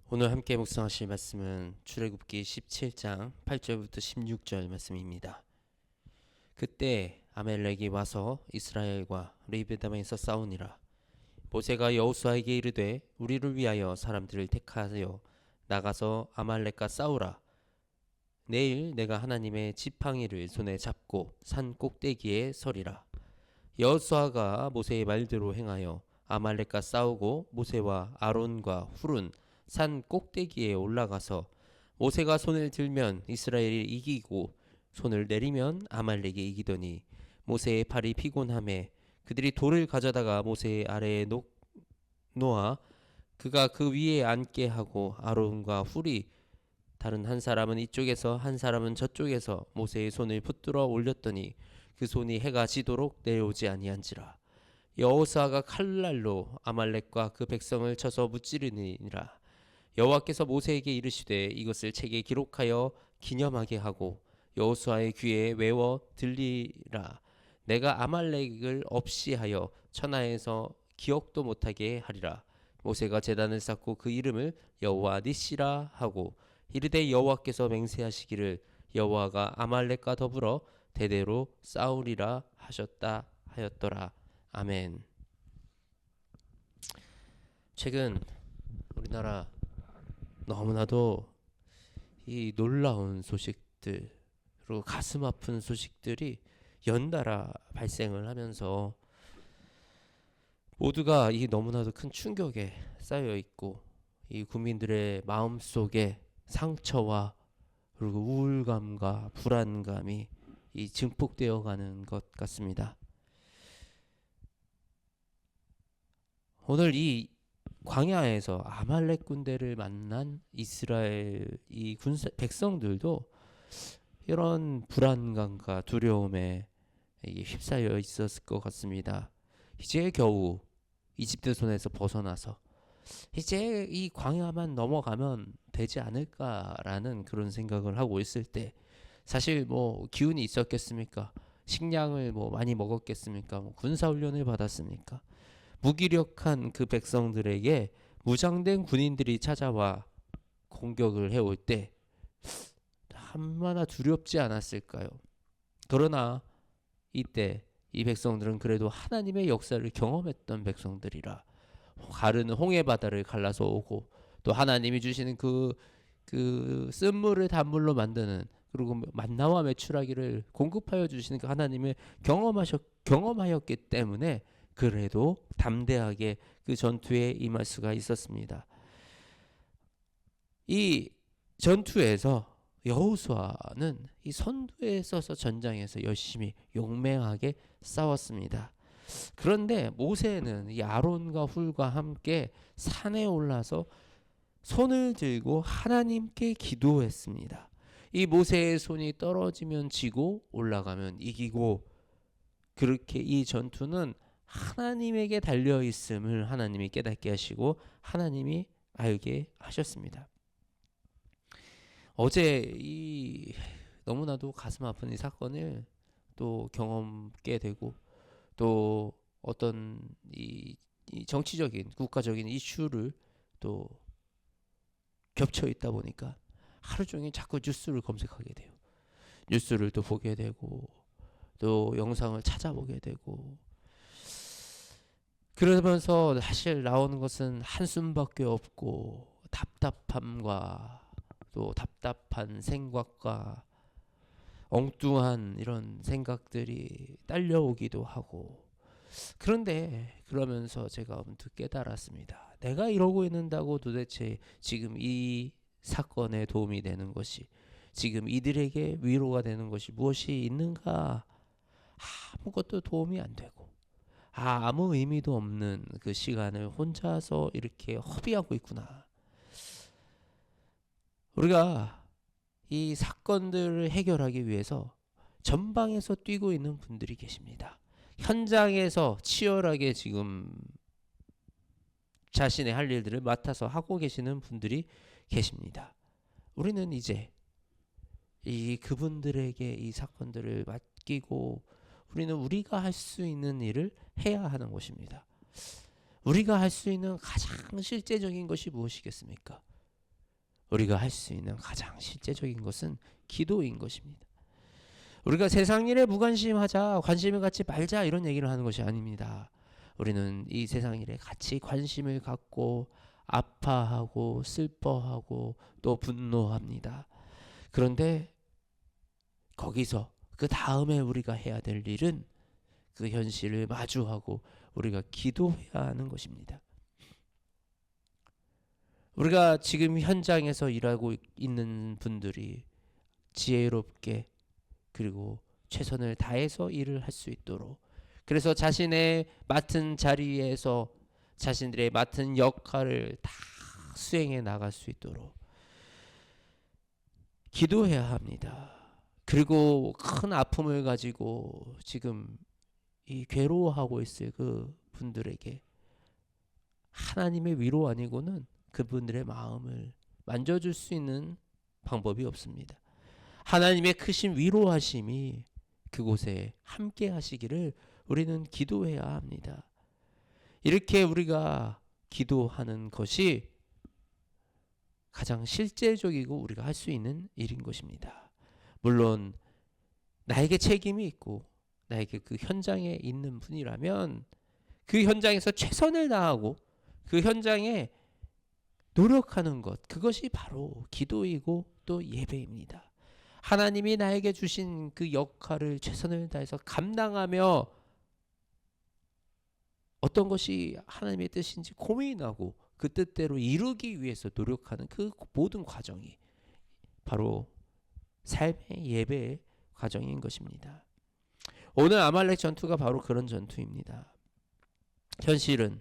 오늘 함께 묵상하실 말씀은 출애굽기 17장 8절부터 16절 말씀입니다. 그때 아말렉이 와서 이스라엘과 르비딤에서 싸우니라. 모세가 여호수아에게 이르되 우리를 위하여 사람들을 택하여 나가서 아말렉과 싸우라. 내일 내가 하나님의 지팡이를 손에 잡고 산 꼭대기에 서리라. 여호수아가 모세의 말대로 행하여 아말렉과 싸우고 모세와 아론과 훌은 산 꼭대기에 올라가서 모세가 손을 들면 이스라엘이 이기고 손을 내리면 아말렉이 이기더니 모세의 팔이 피곤함에 그들이 돌을 가져다가 모세의 아래에 놓아 그가 그 위에 앉게 하고 아론과 훌이 다른 한 사람은 이쪽에서 한 사람은 저쪽에서 모세의 손을 붙들어 올렸더니 그 손이 해가 지도록 내려오지 아니한지라. 여호수아가 칼날로 아말렉과 그 백성을 쳐서 무찌르니라. 여호와께서 모세에게 이르시되 이것을 책에 기록하여 기념하게 하고 여호수아의 귀에 외워 들리라. 내가 아말렉을 없이 하여 천하에서 기억도 못하게 하리라. 모세가 제단을 쌓고 그 이름을 여호와 니시라 하고 이르되 여호와께서 맹세하시기를 여호와가 아말렉과 더불어 대대로 싸우리라 하셨다 하였더라. 아멘. 최근 우리나라 너무나도 이 놀라운 소식들 그리고 가슴 아픈 소식들이 연달아 발생을 하면서 모두가 이 너무나도 큰 충격에 쌓여 있고 이 국민들의 마음 속에 상처와 그리고 우울감과 불안감이 이 증폭되어 가는 것 같습니다. 오늘 이 광야에서 아말렉 군대를 만난 이스라엘 이 백성들도 이런 불안감과 두려움에 휩싸여 있었을 것 같습니다. 이제 겨우 이집트 손에서 벗어나서 이제 이 광야만 넘어가면 되지 않을까라는 그런 생각을 하고 있을 때 사실 뭐 기운이 있었겠습니까? 식량을 뭐 많이 먹었겠습니까? 뭐 군사훈련을 받았습니까? 무기력한 그 백성들에게 무장된 군인들이 찾아와 공격을 해올 때 얼마나 두렵지 않았을까요? 그러나 이때 이 백성들은 그래도 하나님의 역사를 경험했던 백성들이라 가르는 홍해 바다를 갈라서 오고 또 하나님이 주시는 그 쓴물을 단물로 만드는 그리고 만나와 메추라기를 공급하여 주시는 그 하나님을 경험하였기 때문에 그래도 담대하게 그 전투에 임할 수가 있었습니다. 이 전투에서 여호수아는 이 선두에 서서 전장에서 열심히 용맹하게 싸웠습니다. 그런데 모세는 이 아론과 훌과 함께 산에 올라서 손을 들고 하나님께 기도했습니다. 이 모세의 손이 떨어지면 지고 올라가면 이기고 그렇게 이 전투는 하나님에게 달려 있음을 하나님이 깨닫게 하시고 하나님이 알게 하셨습니다. 어제 이 너무나도 가슴 아픈 이 사건을 또 경험하게 되고 또 어떤 이 정치적인 국가적인 이슈를 또 겹쳐 있다 보니까 하루 종일 자꾸 뉴스를 검색하게 돼요. 뉴스를 또 보게 되고 또 영상을 찾아보게 되고 그러면서 사실 나오는 것은 한숨밖에 없고 답답함과 또 답답한 생각과 엉뚱한 이런 생각들이 딸려오기도 하고 그런데 그러면서 제가 문득 깨달았습니다. 내가 이러고 있는다고 도대체 지금 이 사건에 도움이 되는 것이 지금 이들에게 위로가 되는 것이 무엇이 있는가? 아무것도 도움이 안 되고 아무 의미도 없는 그 시간을 혼자서 이렇게 허비하고 있구나. 우리가 이 사건들을 해결하기 위해서 전방에서 뛰고 있는 분들이 계십니다. 현장에서 치열하게 지금 자신의 할 일들을 맡아서 하고 계시는 분들이 계십니다. 우리는 이제 이 그분들에게 이 사건들을 맡기고 우리는 우리가 할 수 있는 일을 해야 하는 것입니다. 우리가 할 수 있는 가장 실제적인 것이 무엇이겠습니까? 우리가 할 수 있는 가장 실제적인 것은 기도인 것입니다. 우리가 세상 일에 무관심하자, 관심을 갖지 말자 이런 얘기를 하는 것이 아닙니다. 우리는 이 세상 일에 같이 관심을 갖고 아파하고 슬퍼하고 또 분노합니다. 그런데 거기서 그 다음에 우리가 해야 될 일은 그 현실을 마주하고 우리가 기도해야 하는 것입니다. 우리가 지금 현장에서 일하고 있는 분들이 지혜롭게 그리고 최선을 다해서 일을 할 수 있도록, 그래서 자신의 맡은 자리에서 자신들의 맡은 역할을 다 수행해 나갈 수 있도록 기도해야 합니다. 그리고 큰 아픔을 가지고 지금 이 괴로워하고 있을 그 분들에게 하나님의 위로 아니고는 그분들의 마음을 만져줄 수 있는 방법이 없습니다. 하나님의 크신 위로하심이 그곳에 함께 하시기를 우리는 기도해야 합니다. 이렇게 우리가 기도하는 것이 가장 실제적이고 우리가 할 수 있는 일인 것입니다. 물론 나에게 책임이 있고 나에게 그 현장에 있는 분이라면 그 현장에서 최선을 다하고 그 현장에 노력하는 것, 그것이 바로 기도이고 또 예배입니다. 하나님이 나에게 주신 그 역할을 최선을 다해서 감당하며 어떤 것이 하나님의 뜻인지 고민하고 그 뜻대로 이루기 위해서 노력하는 그 모든 과정이 바로 삶의 예배의 과정인 것입니다. 오늘 아말렉 전투가 바로 그런 전투입니다. 현실은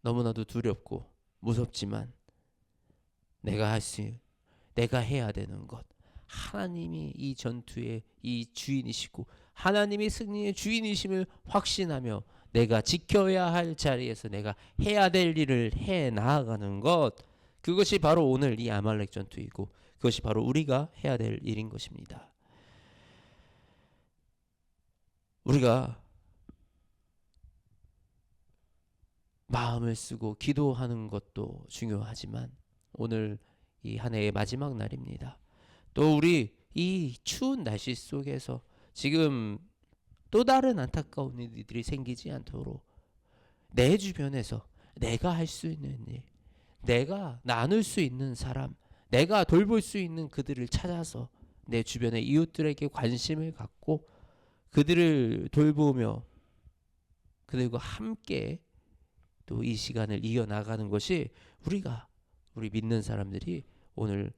너무나도 두렵고 무섭지만 내가 해야 되는 것, 하나님이 이 전투의 이 주인이시고 하나님이 승리의 주인이심을 확신하며 내가 지켜야 할 자리에서 내가 해야 될 일을 해 나아가는 것, 그것이 바로 오늘 이 아말렉 전투이고 그것이 바로 우리가 해야 될 일인 것입니다. 우리가 마음을 쓰고 기도하는 것도 중요하지만 오늘 이 한 해의 마지막 날입니다. 또 우리 이 추운 날씨 속에서 지금 또 다른 안타까운 일들이 생기지 않도록 내 주변에서 내가 할 수 있는 일, 내가 나눌 수 있는 사람, 내가 돌볼 수 있는 그들을 찾아서 내 주변의 이웃들에게 관심을 갖고 그들을 돌보며 그들과 함께 또 이 시간을 이어나가는 것이 우리 믿는 사람들이 오늘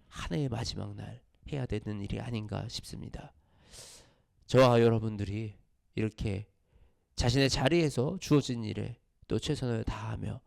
한 해의 마지막 날 해야 되는 일이 아닌가 싶습니다. 저와 여러분들이 이렇게 자신의 자리에서 주어진 일에 또 최선을 다하며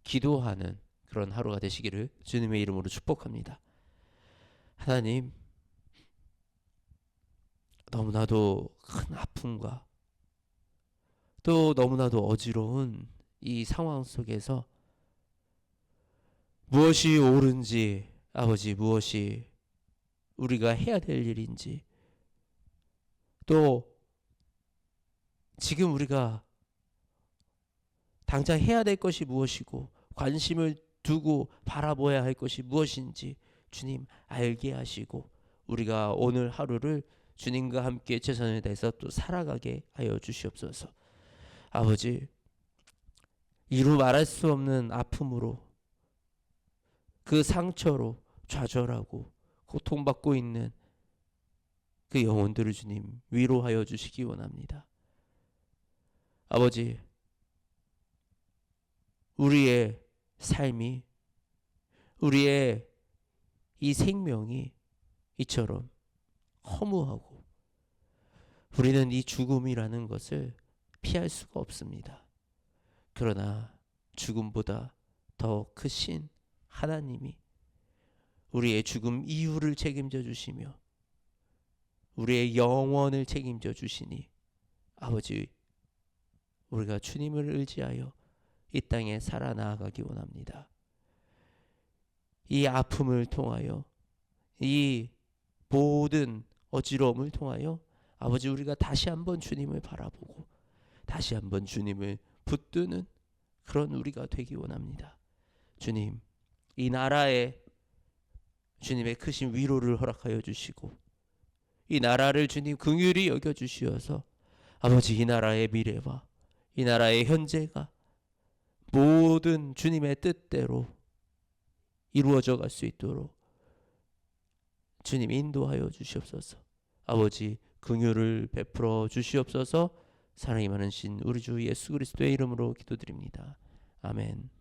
기도하는 그런 하루가 되시기를 주님의 이름으로 축복합니다. 하나님, 너무나도 큰 아픔과 또 너무나도 어지러운 이 상황 속에서 무엇이 옳은지, 아버지, 무엇이 우리가 해야 될 일인지, 또 지금 우리가 당장 해야 될 것이 무엇이고 관심을 두고 바라보아야 할 것이 무엇인지 주님 알게 하시고 우리가 오늘 하루를 주님과 함께 최선을 다해서 또 살아가게 하여 주시옵소서. 아버지, 이루 말할 수 없는 아픔으로 그 상처로 좌절하고 고통받고 있는 그 영혼들을 주님 위로하여 주시기 원합니다. 아버지, 우리의 삶이, 우리의 이 생명이 이처럼 허무하고 우리는 이 죽음이라는 것을 피할 수가 없습니다. 그러나 죽음보다 더 크신 하나님이 우리의 죽음 이후를 책임져 주시며 우리의 영원을 책임져 주시니 아버지, 우리가 주님을 의지하여 이 땅에 살아나가기 원합니다. 이 아픔을 통하여, 이 모든 어지러움을 통하여 아버지, 우리가 다시 한번 주님을 바라보고 다시 한번 주님을 붙드는 그런 우리가 되기 원합니다. 주님, 이 나라에 주님의 크신 위로를 허락하여 주시고 이 나라를 주님 긍휼히 여겨 주시어서 아버지 이 나라의 미래와 이 나라의 현재가 모든 주님의 뜻대로 이루어져 갈 수 있도록 주님 인도하여 주시옵소서. 아버지 긍휼을 베풀어 주시옵소서. 사랑이 많으신 우리 주 예수 그리스도의 이름으로 기도드립니다. 아멘.